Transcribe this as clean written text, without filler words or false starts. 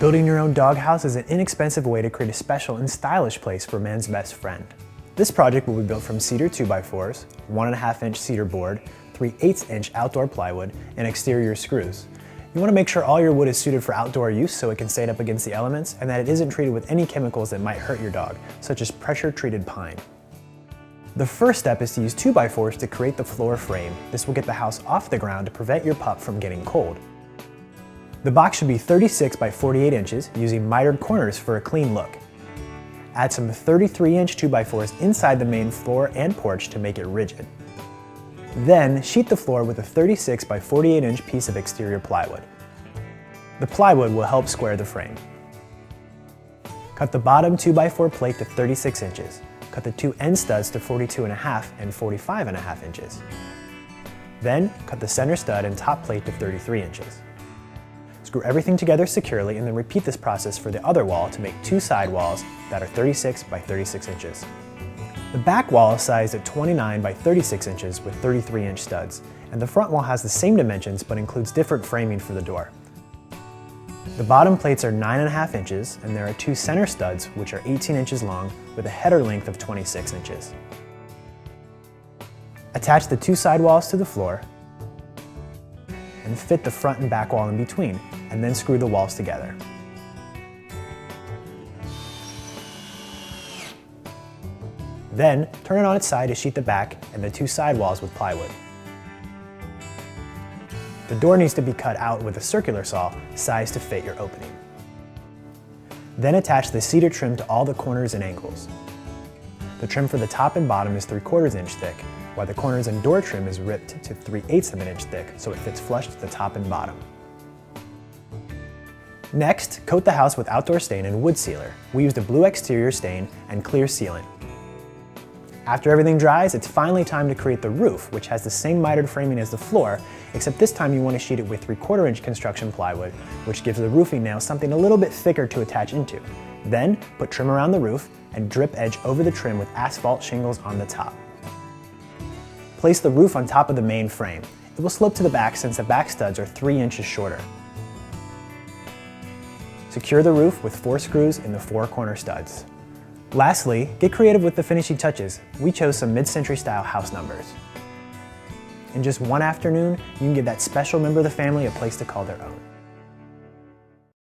Building your own doghouse is an inexpensive way to create a special and stylish place for man's best friend. This project will be built from cedar 2x4s, 1.5-inch cedar board, 3/8-inch outdoor plywood, and exterior screws. You want to make sure all your wood is suited for outdoor use so it can stand up against the elements and that it isn't treated with any chemicals that might hurt your dog, such as pressure-treated pine. The first step is to use 2x4s to create the floor frame. This will get the house off the ground to prevent your pup from getting cold. The box should be 36 by 48 inches, using mitered corners for a clean look. Add some 33-inch 2x4s inside the main floor and porch to make it rigid. Then, sheet the floor with a 36 by 48-inch piece of exterior plywood. The plywood will help square the frame. Cut the bottom 2x4 plate to 36 inches. Cut the two end studs to 42.5 and 45.5 inches. Then, cut the center stud and top plate to 33 inches. Screw everything together securely and then repeat this process for the other wall to make two side walls that are 36 by 36 inches. The back wall is sized at 29 by 36 inches with 33-inch studs, and the front wall has the same dimensions but includes different framing for the door. The bottom plates are 9.5 inches, and there are two center studs which are 18 inches long with a header length of 26 inches. Attach the two side walls to the floor and fit the front and back wall in between, and then screw the walls together. Then, turn it on its side to sheet the back and the two side walls with plywood. The door needs to be cut out with a circular saw, sized to fit your opening. Then attach the cedar trim to all the corners and angles. The trim for the top and bottom is 3/4 inch thick, while the corners and door trim is ripped to 3/8 of an inch thick so it fits flush to the top and bottom. Next, coat the house with outdoor stain and wood sealer. We used a blue exterior stain and clear sealant. After everything dries, it's finally time to create the roof, which has the same mitered framing as the floor, except this time you want to sheet it with 3/4 inch construction plywood, which gives the roofing nail something a little bit thicker to attach into. Then, put trim around the roof and drip edge over the trim with asphalt shingles on the top. Place the roof on top of the main frame. It will slope to the back since the back studs are 3 inches shorter. Secure the roof with 4 screws in the 4 corner studs. Lastly, get creative with the finishing touches. We chose some mid-century style house numbers. In just one afternoon, you can give that special member of the family a place to call their own.